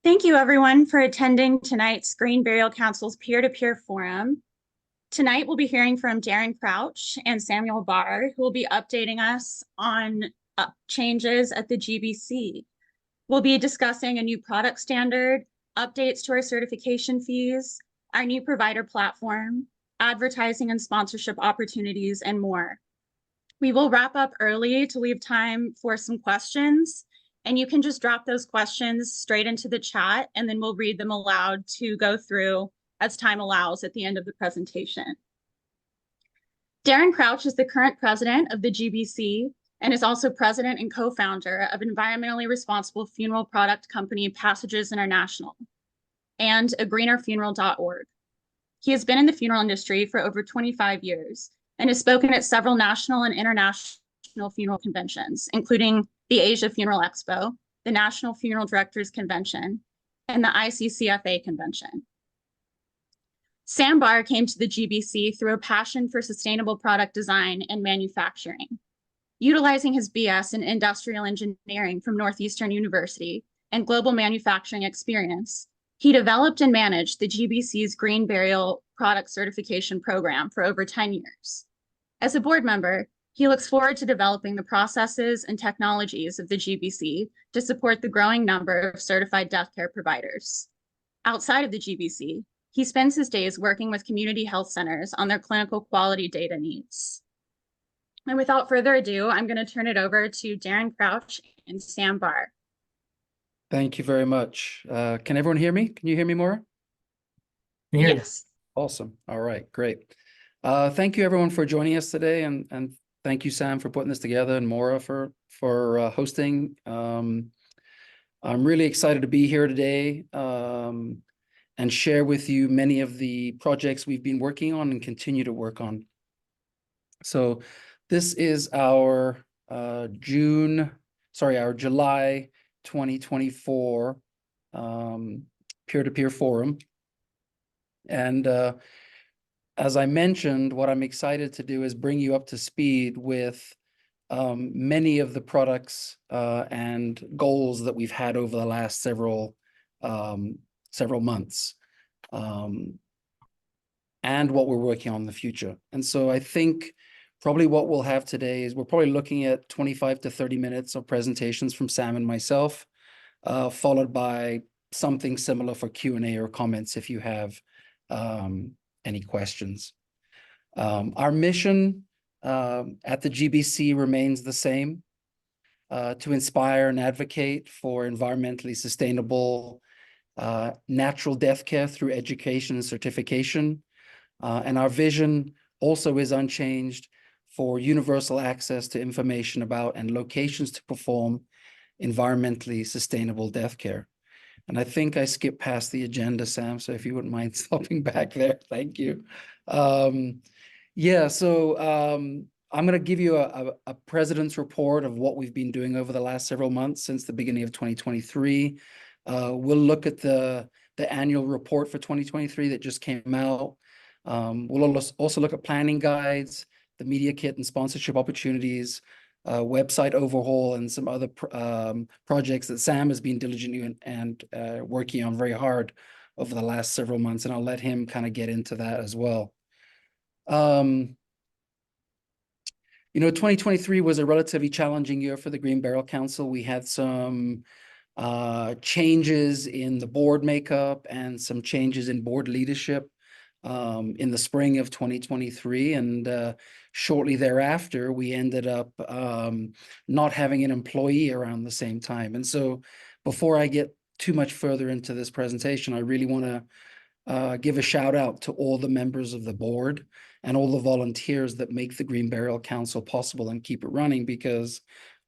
Thank you, everyone, for attending tonight's Green Burial Council's peer-to-peer forum. Tonight, we'll be hearing from Darren Crouch and Samuel Barr, who will be updating us on changes at the GBC. We'll be discussing a new product standard, updates to our certification fees, our new provider platform, advertising and sponsorship opportunities, and more. We will wrap up early to leave time for some questions. And you can just drop those questions straight into the chat, and then we'll read them aloud to go through as time allows at the end of the presentation. Darren Crouch is the current president of the GBC and is also president and co-founder of environmentally responsible funeral product company Passages International and a greenerfuneral.org. He has been in the funeral industry for over 25 years and has spoken at several national and international funeral conventions, including the Asia Funeral Expo, the National Funeral Directors Convention, and the ICCFA Convention. Sam Barr came to the GBC through a passion for sustainable product design and manufacturing. Utilizing his BS in industrial engineering from Northeastern University and global manufacturing experience, he developed and managed the GBC's Green Burial Product Certification Program for over 10 years. As a board member, he looks forward to developing the processes and technologies of the GBC to support the growing number of certified death care providers. Outside of the GBC, he spends his days working with community health centers on their clinical quality data needs. And without further ado, I'm going to turn it over to Darren Crouch and Sam Barr. Thank you very much. Can everyone hear me? Can you hear me, Maura? Yes. Awesome. All right, great. Thank you everyone for joining us today, and thank you, Sam, for putting this together, and Maura for hosting. I'm really excited to be here today and share with you many of the projects we've been working on and continue to work on. So this is our July 2024 peer-to-peer forum. And as I mentioned, what I'm excited to do is bring you up to speed with many of the products and goals that we've had over the last several months, and what we're working on in the future. And so I think probably what we'll have today is we're probably looking at 25 to 30 minutes of presentations from Sam and myself, followed by something similar for Q&A or comments if you have any questions. Our mission at the GBC remains the same, to inspire and advocate for environmentally sustainable natural death care through education and certification. And our vision also is unchanged for universal access to information about and locations to perform environmentally sustainable death care. And I think I skipped past the agenda, Sam, so if you wouldn't mind stopping back there, thank you. I'm going to give you a president's report of what we've been doing over the last several months since the beginning of 2023. We'll look at the annual report for 2023 that just came out. We'll also look at planning guides, the media kit and sponsorship opportunities, website overhaul, and some other projects that Sam has been diligently and working on very hard over the last several months, and I'll let him kind of get into that as well. 2023 was a relatively challenging year for the Green Burial Council. We had some changes in the board makeup and some changes in board leadership in the spring of 2023, and shortly thereafter we ended up not having an employee around the same time. And so before I get too much further into this presentation, I really want to give a shout out to all the members of the board and all the volunteers that make the Green Burial Council possible and keep it running, because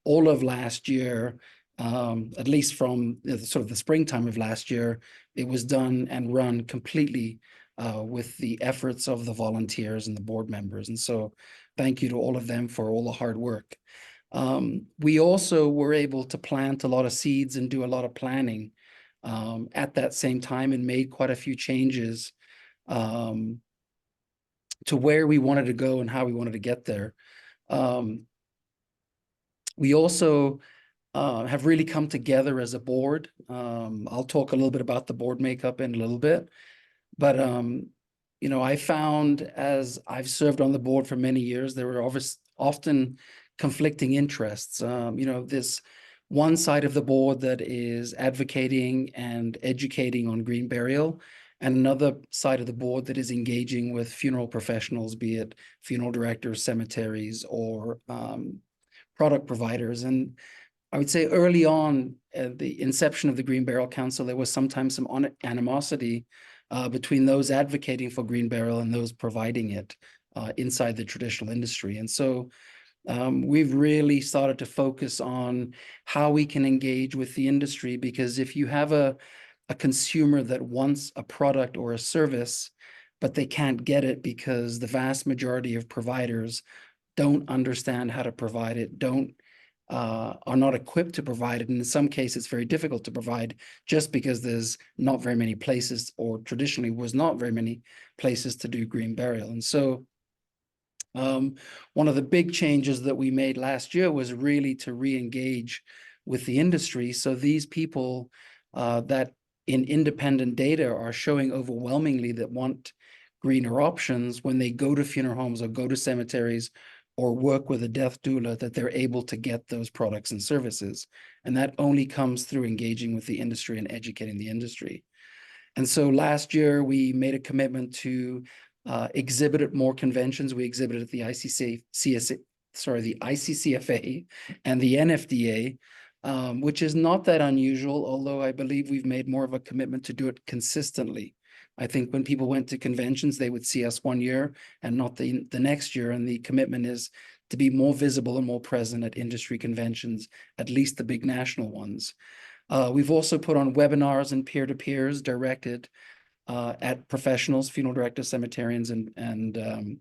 all of last year, at least from sort of the springtime of last year, it was done and run completely with the efforts of the volunteers and the board members. And so thank you to all of them for all the hard work. We also were able to plant a lot of seeds and do a lot of planning at that same time, and made quite a few changes to where we wanted to go and how we wanted to get there. We also have really come together as a board. I'll talk a little bit about the board makeup in a little bit, but you know, I found as I've served on the board for many years, there were often conflicting interests. You know, this one side of the board that is advocating and educating on green burial, and another side of the board that is engaging with funeral professionals, be it funeral directors, cemeteries, or product providers. And I would say early on at the inception of the Green Burial Council, there was sometimes some animosity between those advocating for green burial and those providing it inside the traditional industry. And so we've really started to focus on how we can engage with the industry, because if you have a consumer that wants a product or a service, but they can't get it because the vast majority of providers don't understand how to provide it, are not equipped to provide it. And in some cases, it's very difficult to provide just because there's not very many places, or traditionally was not very many places to do green burial. And so one of the big changes that we made last year was really to re-engage with the industry. So these people that in independent data are showing overwhelmingly that want greener options, when they go to funeral homes or go to cemeteries or work with a death doula, that they're able to get those products and services. And that only comes through engaging with the industry and educating the industry. And so last year we made a commitment to exhibit at more conventions. We exhibited at the ICCFA and the NFDA, which is not that unusual, although I believe we've made more of a commitment to do it consistently. I think when people went to conventions, they would see us one year and not the next year. And the commitment is to be more visible and more present at industry conventions, at least the big national ones. We've also put on webinars and peer-to-peers directed at professionals, funeral directors, cemeterians, and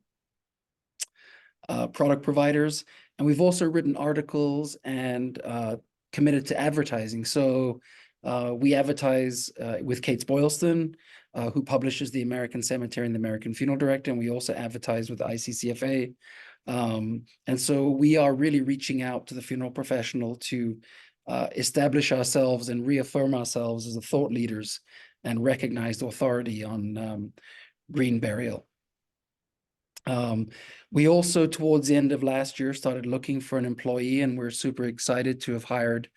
product providers. And we've also written articles and committed to advertising. So we advertise with Kate Boylston, who publishes the American Cemetery and the American Funeral Director, and we also advertise with ICCFA. And so we are really reaching out to the funeral professional to establish ourselves and reaffirm ourselves as the thought leaders and recognized authority on green burial. We also, towards the end of last year, started looking for an employee, and we're super excited to have hired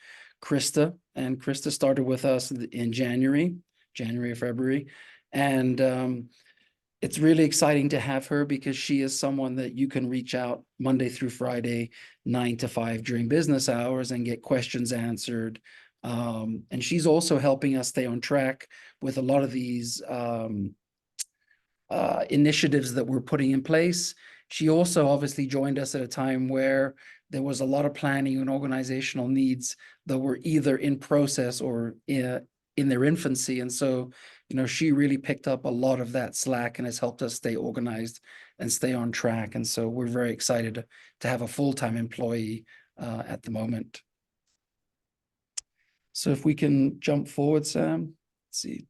Krista. And Krista started with us in January or February. And it's really exciting to have her, because she is someone that you can reach out Monday through Friday, 9 to 5 during business hours, and get questions answered. And she's also helping us stay on track with a lot of these initiatives that we're putting in place. She also obviously joined us at a time where there was a lot of planning and organizational needs that were either in process or in their infancy. And so, you know, she really picked up a lot of that slack and has helped us stay organized and stay on track. And so we're very excited to have a full-time employee at the moment. So if we can jump forward, Sam, let's see.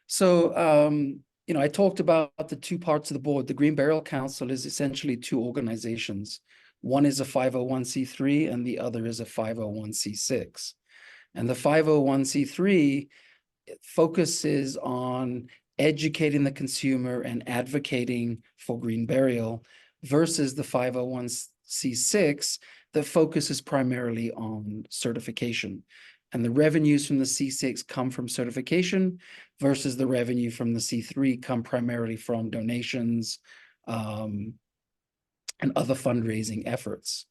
So, you know, I talked about the two parts of the board. The Green Burial Council is essentially two organizations. One is a 501c3 and the other is a 501c6. And the 501c3 focuses on educating the consumer and advocating for green burial, versus the 501c6 that focuses primarily on certification. And the revenues from the C6 come from certification, versus the revenue from the C3 come primarily from donations and other fundraising efforts.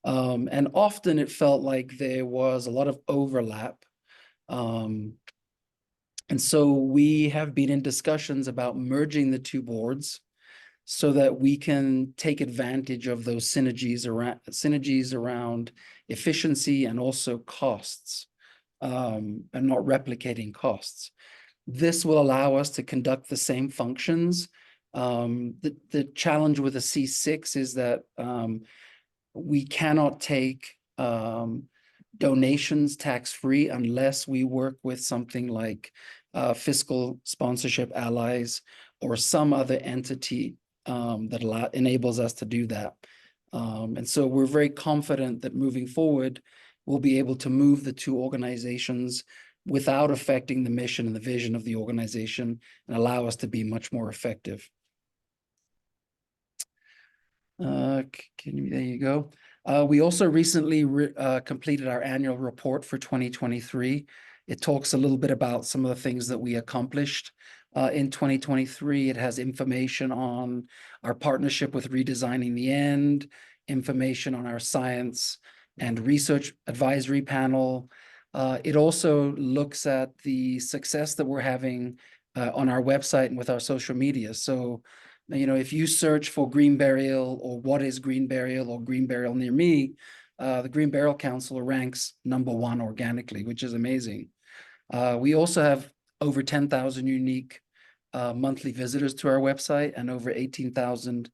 And often it felt like there was a lot of overlap. And so we have been in discussions about merging the two boards so that we can take advantage of those synergies around efficiency and also costs, and not replicating costs. This will allow us to conduct the same functions. The challenge with a C6 is that we cannot take donations tax-free unless we work with something like Fiscal Sponsorship Allies or some other entity that enables us to do that. And so we're very confident that moving forward, we'll be able to move the two organizations without affecting the mission and the vision of the organization, and allow us to be much more effective. There you go. We also recently completed our annual report for 2023. It talks a little bit about some of the things that we accomplished in 2023. It has information on our partnership with Redesigning the End, information on our science and research advisory panel. It also looks at the success that we're having on our website and with our social media. So, you know, if you search for green burial or what is green burial or green burial near me, the Green Burial Council ranks #1 organically, which is amazing. We also have over 10,000 unique monthly visitors to our website and over 18,000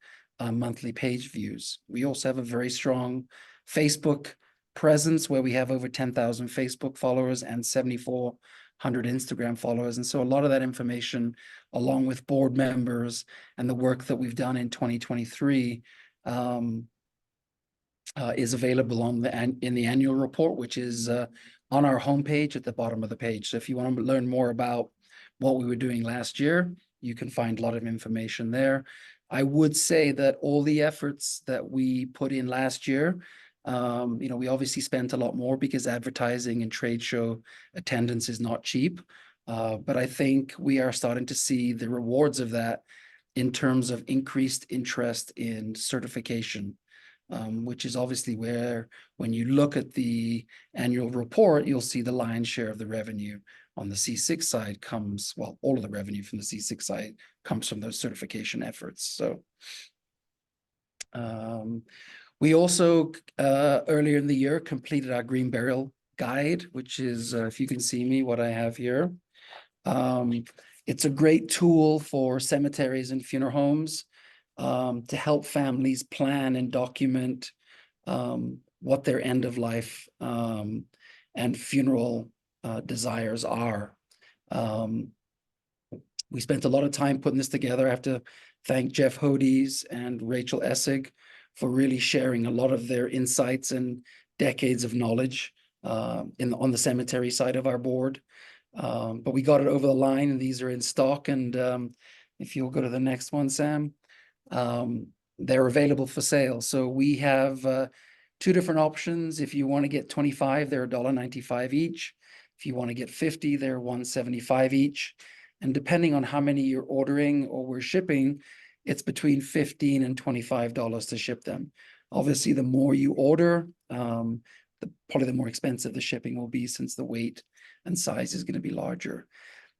monthly page views. We also have a very strong Facebook presence where we have over 10,000 Facebook followers and 7,400 Instagram followers. And so a lot of that information, along with board members and the work that we've done in 2023, is available in the annual report, which is on our homepage at the bottom of the page. So if you want to learn more about what we were doing last year, you can find a lot of information there. I would say that all the efforts that we put in last year, you know, we obviously spent a lot more because advertising and trade show attendance is not cheap. But I think we are starting to see the rewards of that in terms of increased interest in certification, which is obviously where, when you look at the annual report, you'll see the lion's share of the revenue on the C6 side comes, well, all of the revenue from the C6 side comes from those certification efforts. So we also, earlier in the year, completed our Green Burial Guide, which is, if you can see me, what I have here. It's a great tool for cemeteries and funeral homes to help families plan and document what their end of life and funeral desires are. We spent a lot of time putting this together. I have to thank Jeff Hodes and Rachel Essig for really sharing a lot of their insights and decades of knowledge on the cemetery side of our board. But we got it over the line, and these are in stock. And if you'll go to the next one, Sam, they're available for sale. So we have 2 different options. If you want to get 25, they're $1.95 each. If you want to get 50, they're $1.75 each. And depending on how many you're ordering or we're shipping, it's between $15 and $25 to ship them. Obviously, the more you order, probably the more expensive the shipping will be, since the weight and size is going to be larger.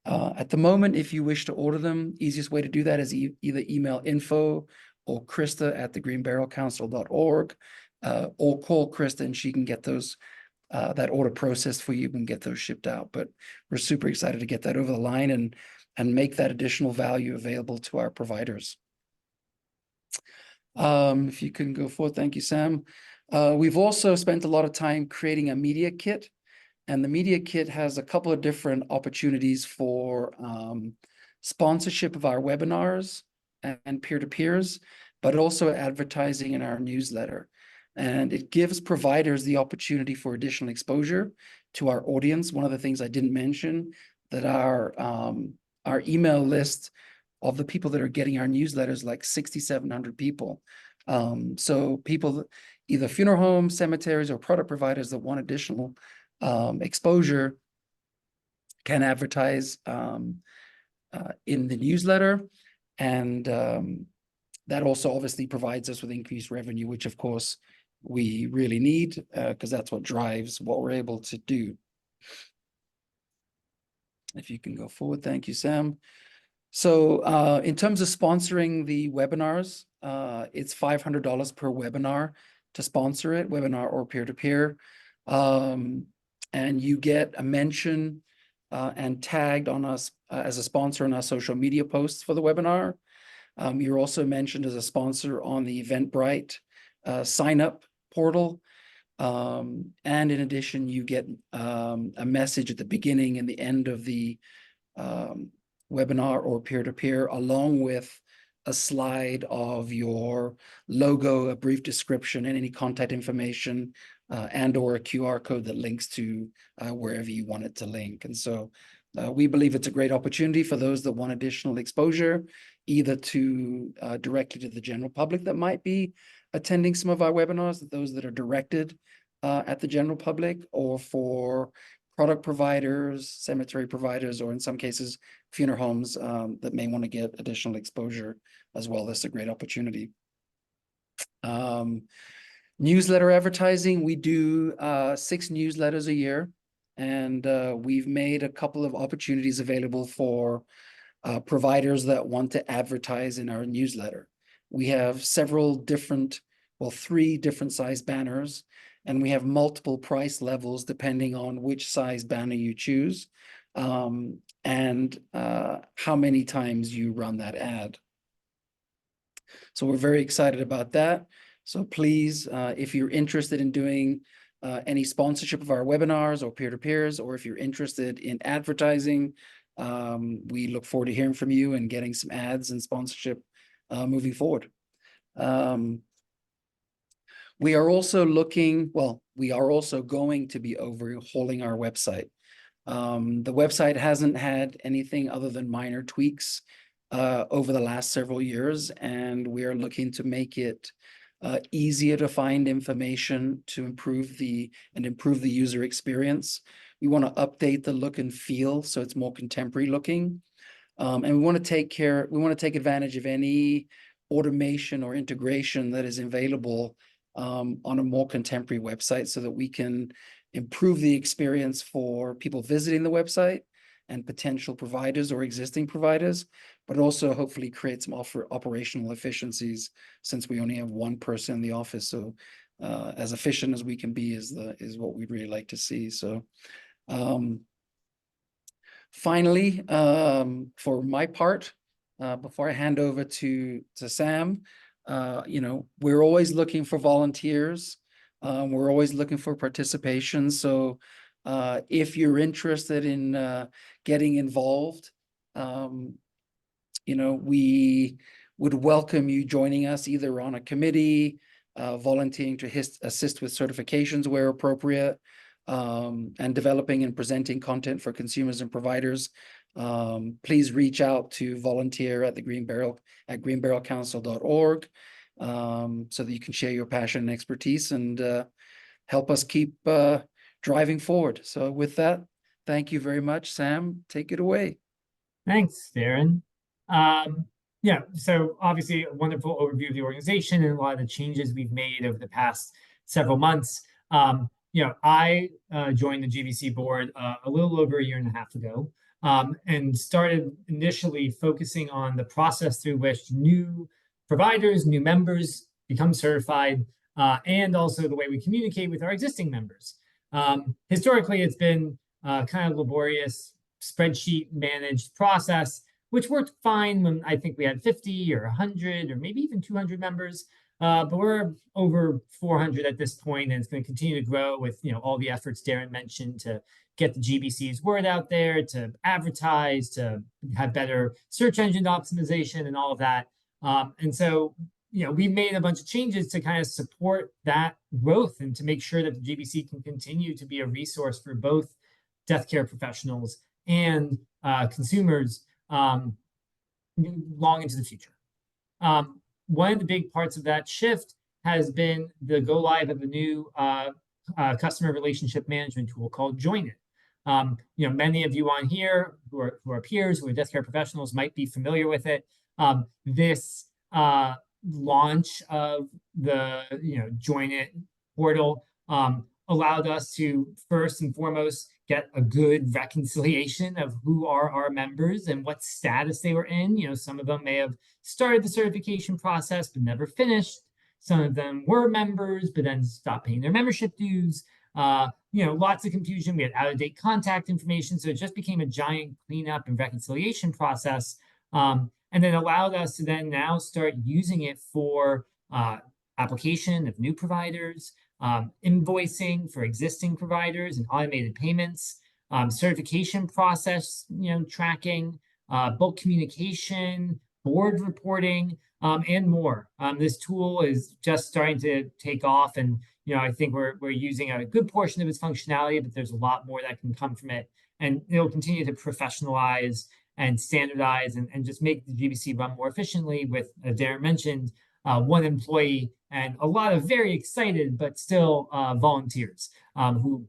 At the moment, if you wish to order them, easiest way to do that is either email info or Krista at thegreenburialcouncil.org, or call Krista and she can get those that order processed for you and get those shipped out. But we're super excited to get that over the line and make that additional value available to our providers. If you can go forward, thank you, Sam. We've also spent a lot of time creating a media kit, and the media kit has a couple of different opportunities for sponsorship of our webinars and peer-to-peers, but also advertising in our newsletter. And it gives providers the opportunity for additional exposure to our audience. One of the things I didn't mention, that our email list of the people that are getting our newsletters, like 6,700 people. So people, either funeral homes, cemeteries, or product providers that want additional exposure can advertise in the newsletter. And that also obviously provides us with increased revenue, which of course we really need, because that's what drives what we're able to do. If you can go forward, thank you, Sam. So in terms of sponsoring the webinars, it's $500 per webinar to sponsor it, webinar or peer-to-peer. And you get a mention and tagged on us as a sponsor in our social media posts for the webinar. You're also mentioned as a sponsor on the Eventbrite sign-up portal. And in addition, you get a message at the beginning and the end of the webinar or peer-to-peer, along with a slide of your logo, a brief description, and any contact information, and or a QR code that links to wherever you want it to link. And so we believe it's a great opportunity for those that want additional exposure, either to directly to the general public that might be attending some of our webinars, those that are directed at the general public, or for product providers, cemetery providers, or in some cases, funeral homes that may want to get additional exposure as well. That's a great opportunity. Newsletter advertising, we do 6 newsletters a year, and we've made a couple of opportunities available for providers that want to advertise in our newsletter. We have several different, well, 3 different size banners, and we have multiple price levels depending on which size banner you choose, and how many times you run that ad. So we're very excited about that. So please, if you're interested in doing any sponsorship of our webinars or peer-to-peers, or if you're interested in advertising, we look forward to hearing from you and getting some ads and sponsorship moving forward. We are also looking, well, we are also going to be overhauling our website. The website hasn't had anything other than minor tweaks over the last several years, and we are looking to make it easier to find information to improve the user experience. We want to update the look and feel so it's more contemporary looking, and we want to take advantage of any automation or integration that is available on a more contemporary website, so that we can improve the experience for people visiting the website and potential providers or existing providers, but also hopefully create some operational efficiencies, since we only have 1 person in the office. So as efficient as we can be is what we'd really like to see. So finally, for my part, before I hand over to Sam, we're always looking for volunteers. We're always looking for participation. So if you're interested in getting involved, we would welcome you joining us either on a committee, volunteering to assist with certifications where appropriate, and developing and presenting content for consumers and providers. Please reach out to volunteer at greenbarrelcouncil.org, so that you can share your passion and expertise and help us keep driving forward. So with that, thank you very much. Sam, take it away. Thanks, Darren. Yeah, so obviously a wonderful overview of the organization and a lot of the changes we've made over the past several months. I joined the GBC board a little over 1.5 years ago, and started initially focusing on the process through which new providers, new members become certified, and also the way we communicate with our existing members. Historically, it's been kind of laborious, spreadsheet managed process, which worked fine when I think we had 50 or 100 or maybe even 200 members. But we're over 400 at this point, and it's going to continue to grow with all the efforts Darren mentioned to get the GBC's word out there, to advertise, to have better search engine optimization and all of that. And so we made a bunch of changes to kind of support that growth and to make sure that the GBC can continue to be a resource for both death care professionals and consumers long into the future. One of the big parts of that shift has been the go live of a new customer relationship management tool called Join It. Many of you on here who are peers, who are death care professionals, might be familiar with it. This launch of the Join It portal allowed us to first and foremost get a good reconciliation of who are our members and what status they were in. Some of them may have started the certification process but never finished. Some of them were members but then stopped paying their membership dues. Lots of confusion. We had out-of-date contact information, so it just became a giant cleanup and reconciliation process, and then allowed us to then now start using it for application of new providers, invoicing for existing providers and automated payments, certification process, tracking, bulk communication, board reporting, and more. This tool is just starting to take off, and I think we're using a good portion of its functionality, but there's a lot more that can come from it, and it'll continue to professionalize and standardize and just make the GBC run more efficiently with, as Darren mentioned, one employee and a lot of very excited but still volunteers who,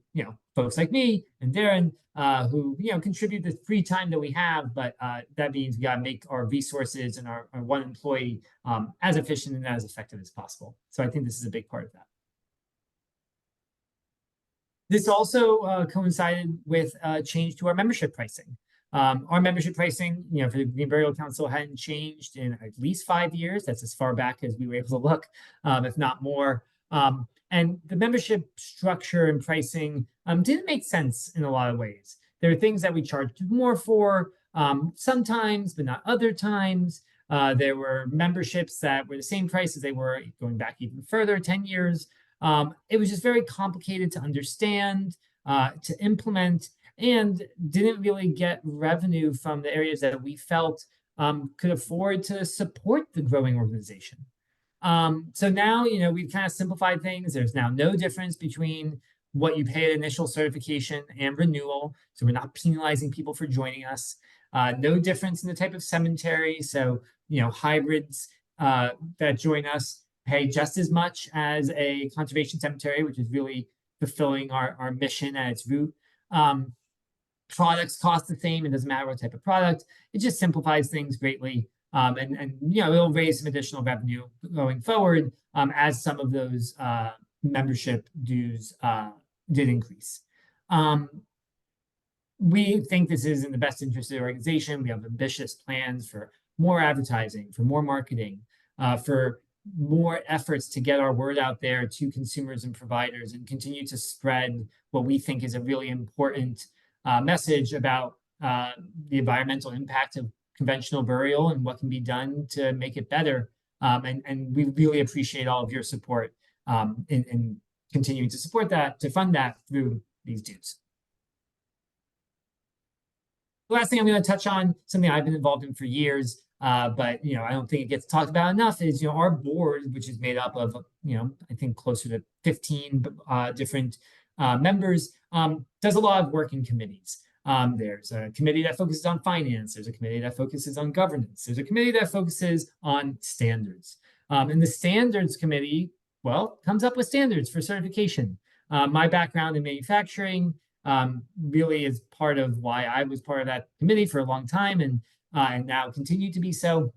folks like me and Darren, who, contribute the free time that we have, but that means we got to make our resources and our one employee as efficient and as effective as possible. So I think this is a big part of that. This also coincided with a change to our membership pricing. Our membership pricing, for the Green Burial Council hadn't changed in at least 5 years. That's as far back as we were able to look, if not more. And the membership structure and pricing didn't make sense in a lot of ways. There are things that we charged more for sometimes, but not other times. There were memberships that were the same price as they were going back even further, 10 years. It was just very complicated to understand, to implement, and didn't really get revenue from the areas that we felt could afford to support the growing organization. So now, we've kind of simplified things. There's now no difference between what you pay at initial certification and renewal. So we're not penalizing people for joining us. No difference in the type of cemetery. So, hybrids that join us pay just as much as a conservation cemetery, which is really fulfilling our mission at its root. Products cost the same. It doesn't matter what type of product. It just simplifies things greatly. And it'll raise some additional revenue going forward as some of those membership dues did increase. We think this is in the best interest of the organization. We have ambitious plans for more advertising, for more marketing, for more efforts to get our word out there to consumers and providers, and continue to spread what we think is a really important message about the environmental impact of conventional burial and what can be done to make it better. And we really appreciate all of your support in continuing to support that, to fund that through these dues. The last thing I'm going to touch on, something I've been involved in for years, but I don't think it gets talked about enough, is our board, which is made up of I think closer to 15 different members, does a lot of work in committees. There's a committee that focuses on finance. There's a committee that focuses on governance. There's a committee that focuses on standards. And the standards committee, comes up with standards for certification. My background in manufacturing really is part of why I was part of that committee for a long time, and now continue to be so.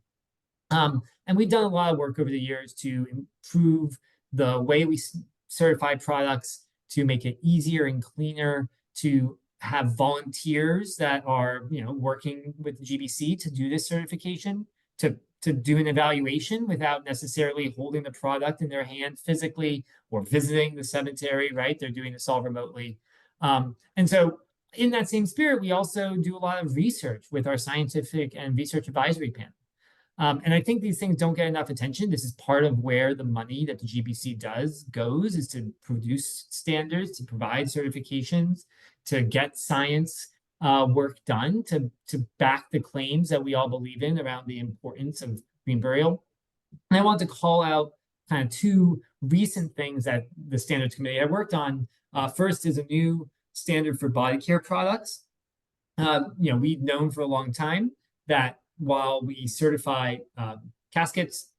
And we've done a lot of work over the years to improve the way we certify products, to make it easier and cleaner, to have volunteers that are working with the GBC to do this certification, to do an evaluation without necessarily holding the product in their hand physically or visiting the cemetery, right? They're doing this all remotely. And so in that same spirit, we also do a lot of research with our scientific and research advisory panel. And I think these things don't get enough attention. This is part of where the money that the GBC goes, is to produce standards, to provide certifications, to get science work done, to back the claims that we all believe in around the importance of green burial. And I want to call out kind of two recent things that the standards committee had worked on. First is a new standard for body care products. We've known for a long time that while we certify caskets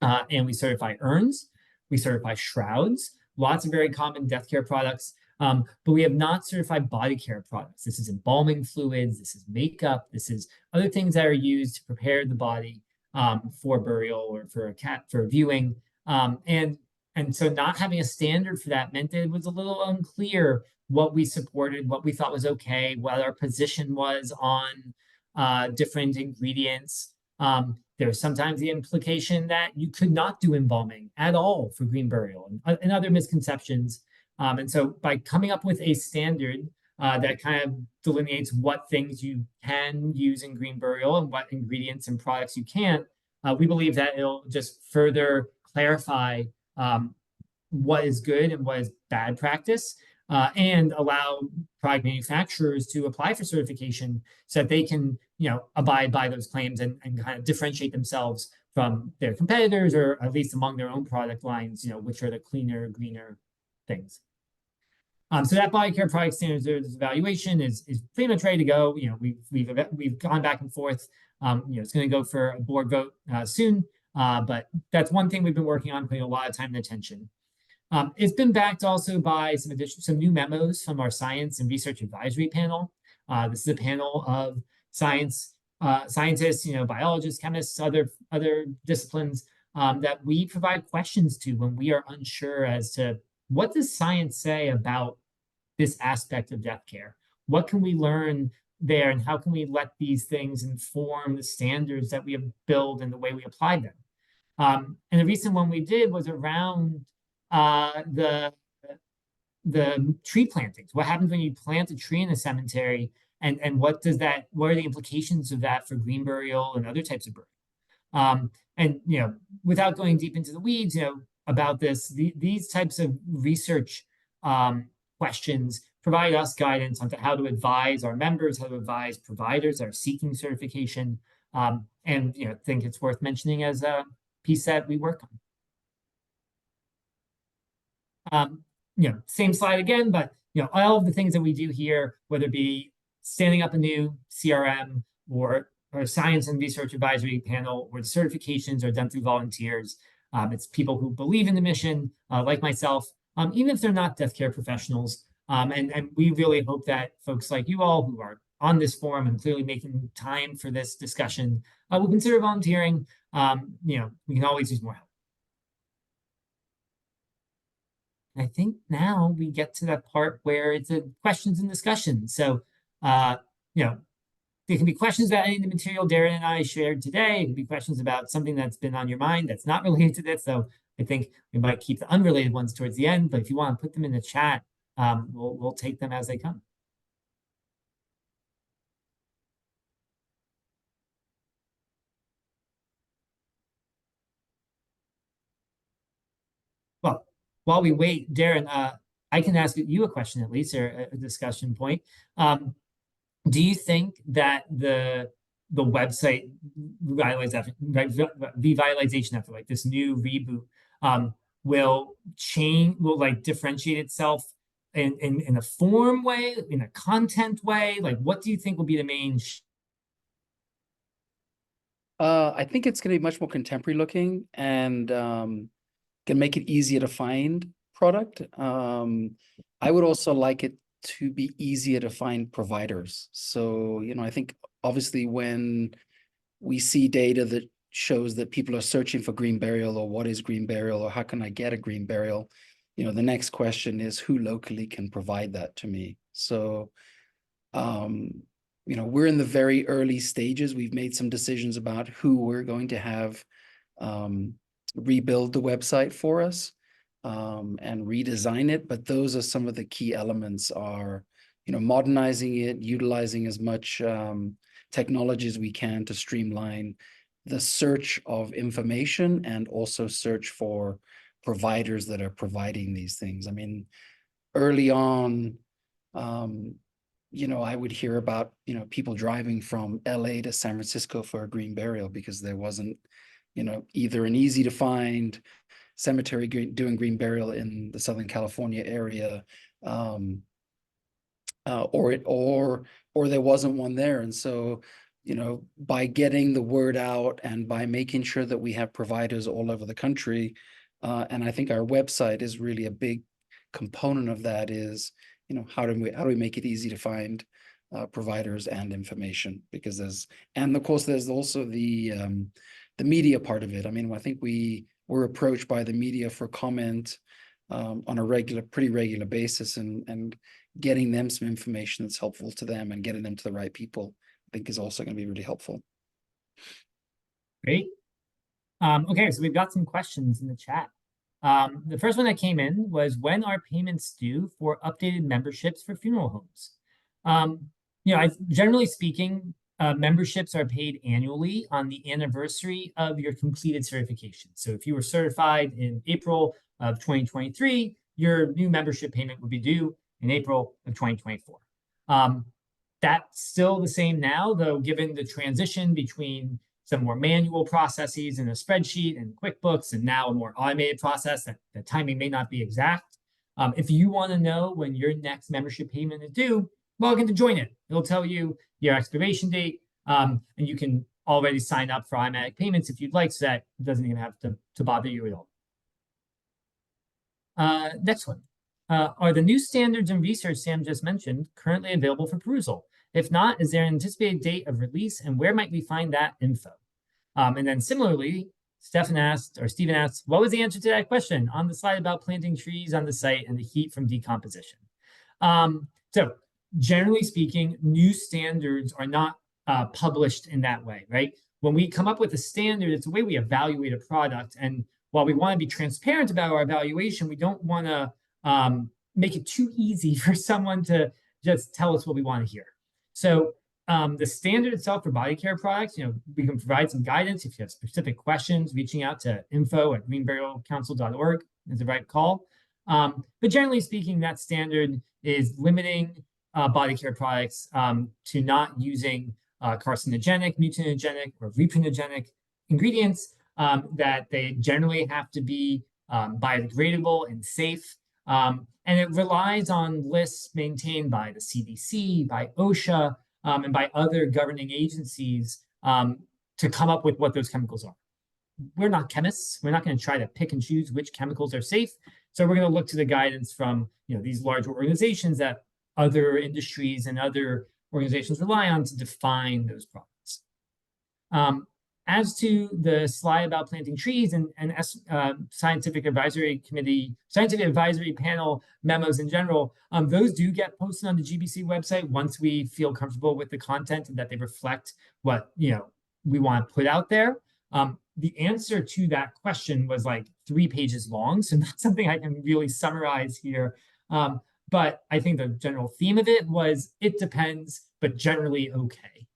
and we certify urns, we certify shrouds, lots of very common death care products, but we have not certified body care products. This is embalming fluids, this is makeup, this is other things that are used to prepare the body for burial or for viewing. And so not having a standard for that meant that it was a little unclear what we supported, what we thought was okay, what our position was on different ingredients. There was sometimes the implication that you could not do embalming at all for green burial, and other misconceptions. And so by coming up with a standard that kind of delineates what things you can use in green burial and what ingredients and products you can't, we believe that it'll just further clarify what is good and what is bad practice, and allow product manufacturers to apply for certification so that they can abide by those claims and kind of differentiate themselves from their competitors, or at least among their own product lines, which are the cleaner, greener things. So that body care product standards evaluation is pretty much ready to go. We've gone back and forth. It's going to go for a board vote soon, but that's one thing we've been working on, putting a lot of time and attention. It's been backed also by some new memos from our science and research advisory panel. This is a panel of scientists, biologists, chemists, other disciplines that we provide questions to when we are unsure as to what does science say about this aspect of death care? What can we learn there, and how can we let these things inform the standards that we build and the way we apply them? And the recent one we did was around the tree plantings. What happens when you plant a tree in a cemetery, and what are the implications of that for green burial and other types of burial? And without going deep into the weeds, about this, these types of research questions provide us guidance on how to advise our members, how to advise providers that are seeking certification, and think it's worth mentioning as a piece that we work on. Same slide again, but all of the things that we do here, whether it be standing up a new CRM or science and research advisory panel, or the certifications are done through volunteers. It's people who believe in the mission, like myself, even if they're not death care professionals. And we really hope that folks like you all who are on this forum and clearly making time for this discussion will consider volunteering. We can always use more help. I think now we get to that part where it's a questions and discussion. So, there can be questions about any of the material Darren and I shared today. It can be questions about something that's been on your mind that's not related to this. So I think we might keep the unrelated ones towards the end, but if you want to put them in the chat, we'll take them as they come. Well, while we wait, Darren, I can ask you a question at least, or a discussion point. Do you think that the website revitalization effort, like this new reboot, will differentiate itself in a form way, in a content way? Like, what do you think will be the main? I think it's going to be much more contemporary looking and can make it easier to find product. I would also like it to be easier to find providers. So, I think obviously when we see data that shows that people are searching for green burial, or what is green burial, or how can I get a green burial, the next question is who locally can provide that to me. So, we're in the very early stages. We've made some decisions about who we're going to have rebuild the website for us. And redesign it, but those are some of the key elements are, modernizing it, utilizing as much technology as we can to streamline the search of information and also search for providers that are providing these things. I mean, early on, I would hear about, people driving from LA to San Francisco for a green burial because there wasn't, either an easy to find cemetery doing green burial in the Southern California area, or there wasn't one there. And so, by getting the word out and by making sure that we have providers all over the country, and I think our website is really a big component of that, is, how do we make it easy to find providers and information? Because and of course there's also the media part of it. I mean, I think we're approached by the media for comment on a pretty regular basis, and getting them some information that's helpful to them and getting them to the right people, I think is also going to be really helpful. Great. Okay, so we've got some questions in the chat. The first one that came in was, when are payments due for updated memberships for funeral homes? Generally speaking, memberships are paid annually on the anniversary of your completed certification. So if you were certified in April of 2023, your new membership payment would be due in April of 2024. That's still the same now, though, given the transition between some more manual processes in a spreadsheet and QuickBooks, and now a more automated process that the timing may not be exact. If you want to know when your next membership payment is due, log in to Join It. It'll tell you your expiration date, and you can already sign up for automatic payments if you'd like, so that it doesn't even have to bother you at all. Next one. Are the new standards and research Sam just mentioned currently available for perusal? If not, is there an anticipated date of release, and where might we find that info? And then similarly, Stephen asked, what was the answer to that question on the slide about planting trees on the site and the heat from decomposition? So generally speaking, new standards are not published in that way, right? When we come up with a standard, it's the way we evaluate a product. And while we want to be transparent about our evaluation, we don't want to make it too easy for someone to just tell us what we want to hear. So the standard itself for body care products, we can provide some guidance if you have specific questions. Reaching out to info@greenburialcouncil.org is the right call. But generally speaking, that standard is limiting body care products to not using carcinogenic, mutagenic, or reprinogenic ingredients, that they generally have to be biodegradable and safe. And it relies on lists maintained by the CDC, by OSHA, and by other governing agencies to come up with what those chemicals are. We're not chemists. We're not going to try to pick and choose which chemicals are safe. So we're going to look to the guidance from these large organizations that other industries and other organizations rely on to define those products. As to the slide about planting trees and scientific advisory panel memos in general, those do get posted on the GBC website once we feel comfortable with the content and that they reflect what we want to put out there. The answer to that question was like 3 pages long, so not something I can really summarize here. But I think the general theme of it was it depends, but generally okay.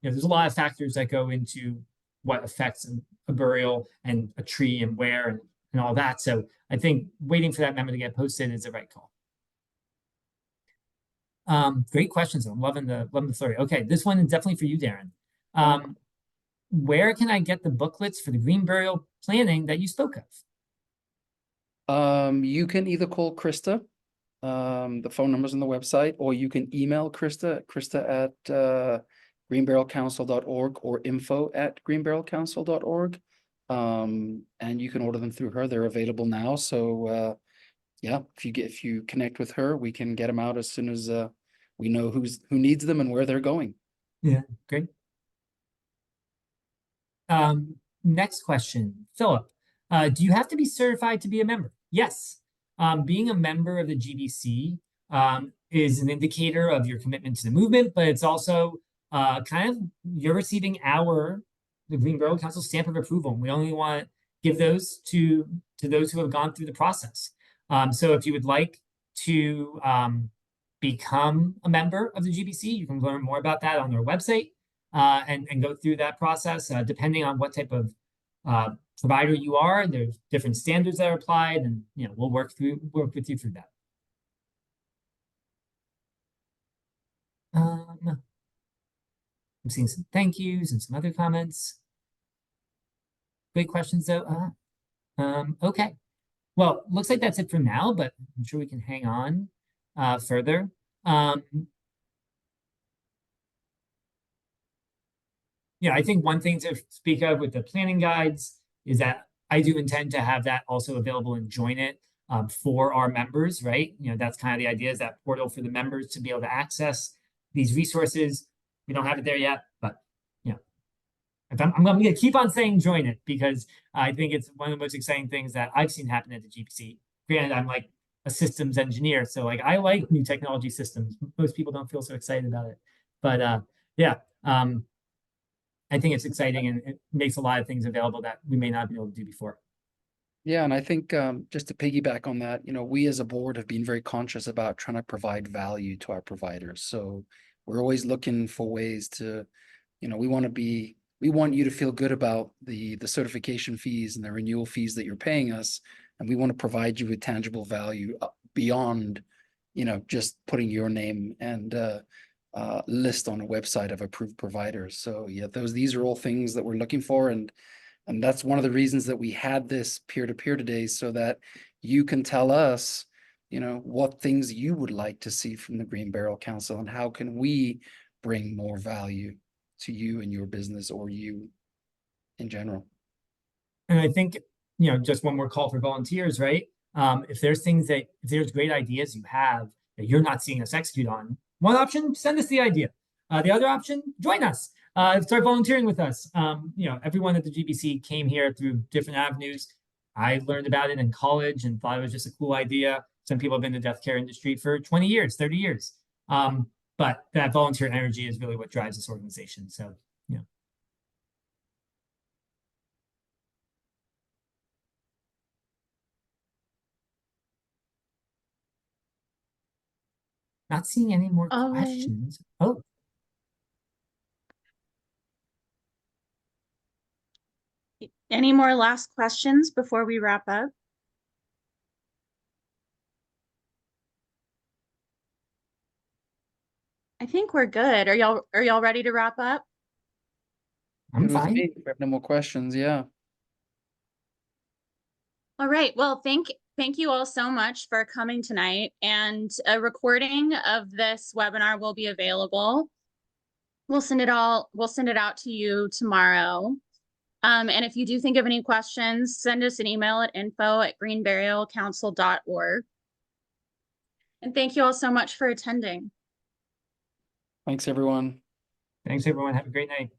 There's a lot of factors that go into what affects a burial and a tree and where and all that. So I think waiting for that memo to get posted is the right call. Great questions. I'm loving the story. Okay, this one is definitely for you, Darren. Where can I get the booklets for the green burial planning that you spoke of? You can either call Krista. The phone number's on the website, or you can email Krista at greenburialcouncil.org or info@greenburialcouncil.org. And you can order them through her. They're available now. So yeah, if you connect with her, we can get them out as soon as we know who needs them and where they're going. Yeah, great. Next question, Philip. Do you have to be certified to be a member? Yes. Being a member of the GBC is an indicator of your commitment to the movement, but it's also you're receiving the Green Burial Council stamp of approval. We only want to give those to those who have gone through the process. So if you would like to become a member of the GBC, you can learn more about that on their website and go through that process. Depending on what type of provider you are, there's different standards that are applied, and we'll work with you through that. I'm seeing some thank yous and some other comments. Great questions though. Okay, well, looks like that's it for now, but I'm sure we can hang on further. I think one thing to speak of with the planning guides is that I do intend to have that also available and Join It for our members, right? That's kind of the idea, is that portal for the members to be able to access these resources. We don't have it there yet, but I'm going to keep on saying Join It, because I think it's one of the most exciting things that I've seen happen at the GBC. Granted, I'm like a systems engineer, so like I like new technology systems. Most people don't feel so excited about it, but I think it's exciting, and it makes a lot of things available that we may not have been able to do before. Yeah, and I think just to piggyback on that, we as a board have been very conscious about trying to provide value to our providers. So we're always looking for ways to, we want you to feel good about the certification fees and the renewal fees that you're paying us, and we want to provide you with tangible value beyond, just putting your name and list on a website of approved providers. So yeah, these are all things that we're looking for, and that's one of the reasons that we had this peer-to-peer today, so that you can tell us, what things you would like to see from the Green Barrel Council, and how can we bring more value to you and your business, or you in general. And I think, just one more call for volunteers, right? If there's great ideas you have that you're not seeing us execute on, one option, send us the idea. The other option, join us. Start volunteering with us. Everyone at the GBC came here through different avenues. I learned about it in college and thought it was just a cool idea. Some people have been in the death care industry for 20 years, 30 years. But that volunteer energy is really what drives this organization. So, not seeing any more All right. questions. Oh, Any more last questions before we wrap up? I think we're good. Are y'all ready to wrap up? I'm Good with fine. me. If we have no more questions, yeah. All right. Well, thank you all so much for coming tonight, and a recording of this webinar will be available. We'll send it out to you tomorrow. And if you do think of any questions, send us an email at info@greenburialcouncil.org. And thank you all so much for attending. Thanks, everyone. Thanks, everyone. Have a great night.